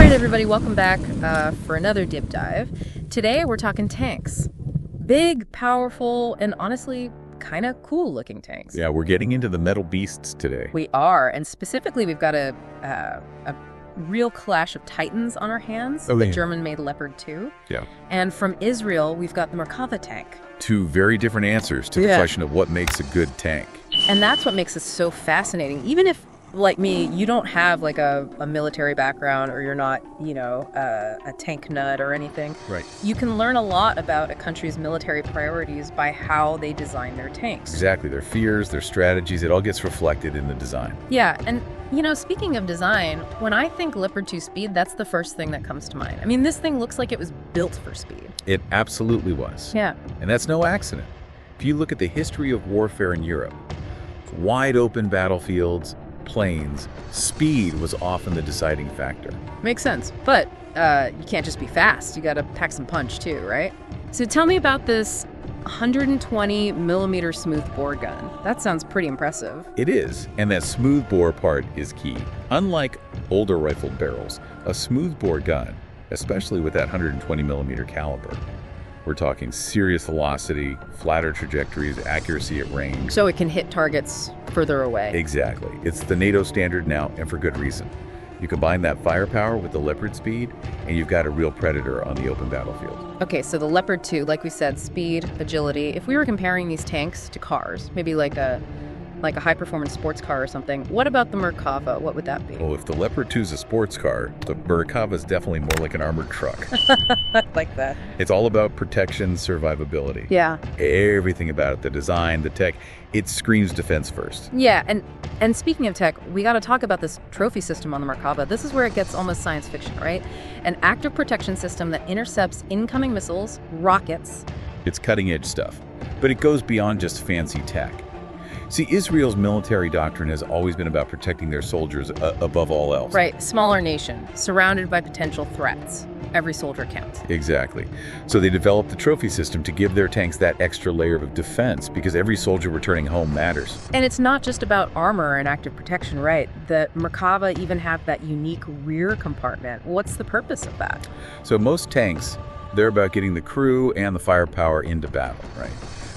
right, everybody, welcome back for another deep dive. Today we're talking tanks. Big, powerful, and honestly, kind of cool looking tanks. Yeah, we're getting into the metal beasts today. We are, and specifically we've got a real clash of titans on our hands, the German-made Leopard 2. Yeah. And from Israel, we've got the Merkava tank. Two very different answers to the question of what makes a good tank. And that's what makes it so fascinating. Even if, like me, you don't have like a military background or you're not, a tank nut or anything. Right. You can learn a lot about a country's military priorities by how they design their tanks. Exactly. Their fears, their strategies, it all gets reflected in the design. Yeah. And, speaking of design, when I think Leopard 2 speed, that's the first thing that comes to mind. I mean, this thing looks like it was built for speed. It absolutely was. Yeah. And that's no accident. If you look at the history of warfare in Europe, wide open battlefields, planes, speed was often the deciding factor. Makes sense. But you can't just be fast. You got to pack some punch too, right? So tell me about this 120 millimeter smoothbore gun. That sounds pretty impressive. It is, and that smoothbore part is key. Unlike older rifled barrels, a smoothbore gun, especially with that 120 millimeter caliber, we're talking serious velocity, flatter trajectories, accuracy at range. So it can hit targets further away. Exactly. It's the NATO standard now, and for good reason. You combine that firepower with the Leopard speed, and you've got a real predator on the open battlefield. Okay, so the Leopard 2, like we said, speed, agility. If we were comparing these tanks to cars, maybe like a high-performance sports car or something, what about the Merkava? What would that be? Well, if the Leopard 2 is a sports car, the Merkava is definitely more like an armored truck. Like that. It's all about protection, survivability. Yeah. Everything about it, the design, the tech, it screams defense first. Yeah, and speaking of tech, we got to talk about this trophy system on the Merkava. This is where it gets almost science fiction, right? An active protection system that intercepts incoming missiles, rockets. It's cutting-edge stuff, but it goes beyond just fancy tech. See, Israel's military doctrine has always been about protecting their soldiers above all else. Right, smaller nation, surrounded by potential threats. Every soldier counts. Exactly. So they developed the trophy system to give their tanks that extra layer of defense, because every soldier returning home matters. And it's not just about armor and active protection, right? The Merkava even have that unique rear compartment. What's the purpose of that? So most tanks, they're about getting the crew and the firepower into battle, right?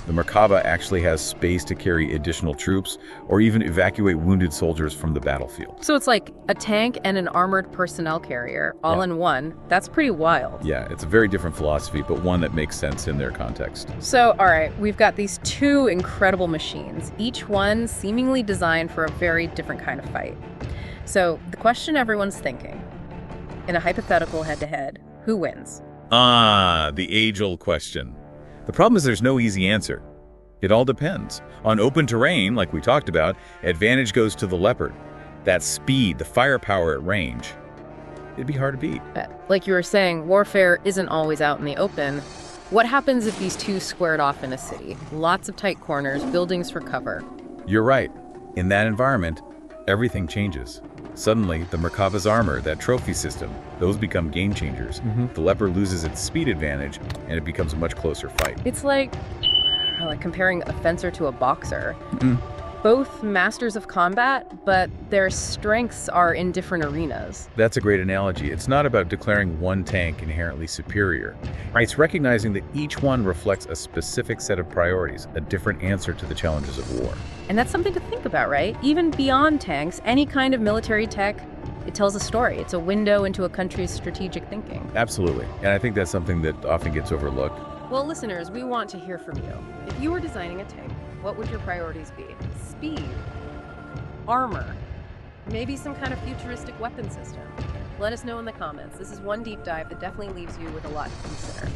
The Merkava actually has space to carry additional troops or even evacuate wounded soldiers from the battlefield. So it's like a tank and an armored personnel carrier all in one. That's pretty wild. Yeah, it's a very different philosophy, but one that makes sense in their context. So, all right, we've got these two incredible machines, each one seemingly designed for a very different kind of fight. So the question everyone's thinking, in a hypothetical head-to-head, who wins? The age-old question. The problem is there's no easy answer. It all depends. On open terrain, like we talked about, advantage goes to the Leopard. That speed, the firepower at range, it'd be hard to beat. Like you were saying, warfare isn't always out in the open. What happens if these two squared off in a city? Lots of tight corners, buildings for cover. You're right. In that environment, everything changes. Suddenly, the Merkava's armor, that trophy system, those become game changers. The Leopard loses its speed advantage, and it becomes a much closer fight. It's like comparing a fencer to a boxer. Both masters of combat, but their strengths are in different arenas. That's a great analogy. It's not about declaring one tank inherently superior. It's recognizing that each one reflects a specific set of priorities, a different answer to the challenges of war. And that's something to think about, right? Even beyond tanks, any kind of military tech, it tells a story. It's a window into a country's strategic thinking. Absolutely. And I think that's something that often gets overlooked. Well, listeners, we want to hear from you. If you were designing a tank, what would your priorities be? Speed, armor, maybe some kind of futuristic weapon system. Let us know in the comments. This is one deep dive that definitely leaves you with a lot to consider.